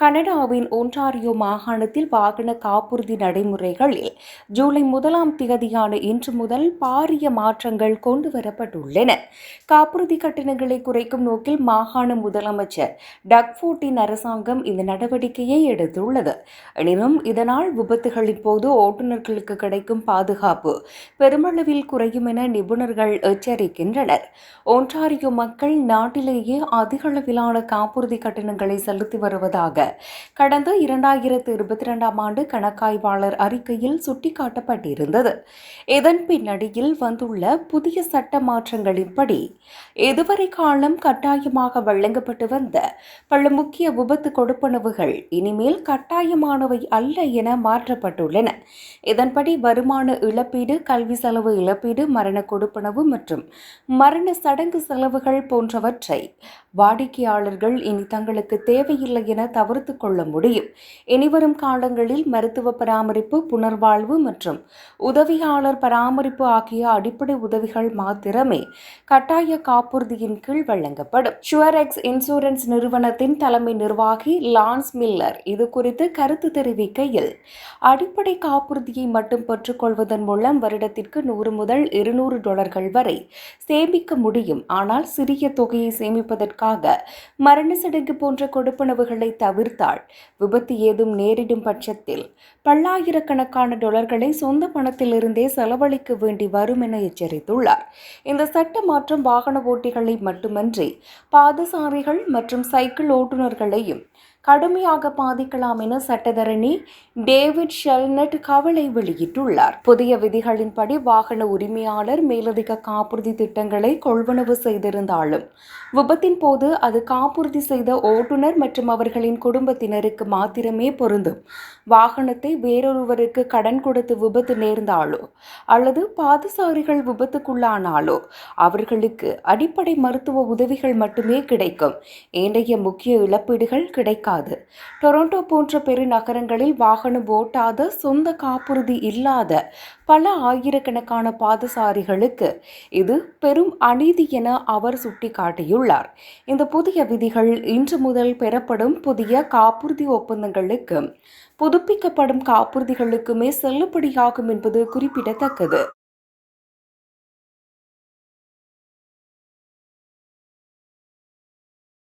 கனடாவின் ஒன்டாரியோ மாகாணத்தில் வாகன காப்புறுதி நடைமுறைகளில் ஜூலை 1ஆம் தேதியான இன்று முதல் பாரிய மாற்றங்கள் கொண்டுவரப்பட்டுள்ளன. காப்புறுதி கட்டணங்களை குறைக்கும் நோக்கில் மாகாண முதலமைச்சர் டக்ஃபோர்டின் அரசாங்கம் இந்த நடவடிக்கையை எடுத்துள்ளது. எனினும் இதனால் விபத்துகளின் போது ஓட்டுநர்களுக்கு கிடைக்கும் பாதுகாப்பு பெருமளவில் குறையும் என நிபுணர்கள் எச்சரிக்கின்றனர். ஒன்டாரியோ மக்கள் நாட்டிலேயே அதிகளவிலான காப்புறுதி கட்டணங்களை செலுத்தி வருவதாக கடந்த 2022ஆம் ஆண்டு கணக்காய்வாளர் அறிக்கையில் சுட்டிக்காட்டப்பட்டிருந்தது. இதன் பின்னணியில் வந்துள்ள புதிய சட்ட மாற்றங்களின்படி இதுவரை காலம் கட்டாயமாக வழங்கப்பட்டு வந்த பல முக்கிய விபத்து கொடுப்பனவுகள் இனிமேல் கட்டாயமானவை அல்ல என மாற்றப்பட்டுள்ளன. இதன்படி வருமான இழப்பீடு, கல்வி செலவு இழப்பீடு, மரண கொடுப்பனவு மற்றும் மரண சடங்கு செலவுகள் போன்றவற்றை வாடிக்கையாளர்கள் இனி தங்களுக்கு தேவையில்லை என தவிர்த்துக் கொள்ள முடியும். இனிவரும் காலங்களில் மருத்துவ பராமரிப்பு, புனர்வாழ்வு மற்றும் உதவியாளர் பராமரிப்பு ஆகிய அடிப்படை உதவிகள் மாத்திரமே கட்டாய காப்புறுதியின் கீழ் வழங்கப்படும். ஷுவரெக்ஸ் இன்சூரன்ஸ் நிறுவனத்தின் தலைமை நிர்வாகி லான்ஸ் மில்லர் இது குறித்து கருத்து தெரிவிக்கையில், அடிப்படை காப்புறுதியை மட்டும் பெற்றுக்கொள்வதன் மூலம் வருடத்திற்கு $100 முதல் $200 வரை சேமிக்க முடியும். ஆனால் சிறிய தொகையை சேமிப்பதற்காக மரண சடங்கு போன்ற கொடுப்பனவுகளை தவிர்த்தால் விபத்து ஏதும் நேரிடும் பட்சத்தில் பல்லாயிரக்கணக்கான டாலர்களை சொந்த பணத்திலிருந்தே செலவழிக்க வேண்டி வரும் என எச்சரித்துள்ளார். இந்த சட்ட மாற்றம் வாகன ஓட்டிகளை மட்டுமன்றி பாதசாரிகள் மற்றும் சைக்கிள் ஓட்டுநர்களையும் கடுமையாக பாதிக்கலாம் என சட்டத்தரணி டேவிட் ஷெல்னட் கவலை வெளியிட்டுள்ளார். புதிய விதிகளின்படி வாகன உரிமையாளர் மேலதிக காப்புறுதி திட்டங்களை கொள்வனவு செய்திருந்தாலும் விபத்தின் போது அது காப்புறுதி செய்த ஓட்டுநர் மற்றும் அவர்களின் குடும்பத்தினருக்கு மாத்திரமே பொருந்தும். வாகனத்தை வேறொருவருக்கு கடன் கொடுத்து விபத்து நேர்ந்தாலோ அல்லது பாதசாரிகள் விபத்துக்குள்ளானாலோ அவர்களுக்கு அடிப்படை மருத்துவ உதவிகள் மட்டுமே கிடைக்கும். ஏனைய முக்கிய இழப்பீடுகள் கிடைக்காது. டொரண்டோ போன்ற பெருநகரங்களில் வாகனம் ஓட்டாத, சொந்த காப்புறுதி இல்லாத பல ஆயிரக்கணக்கான பாதசாரிகளுக்கு இது பெரும் அநீதி என அவர் சுட்டிக்காட்டியுள்ளார். இந்த புதிய விதிகள் இன்று முதல் பெறப்படும் புதிய காப்புறுதி ஒப்பந்தங்களுக்கு புதுப்பிக்கப்படும் காப்புறுதிகளுக்குமே செல்லுபடியாகும் என்பது குறிப்பிடத்தக்கது.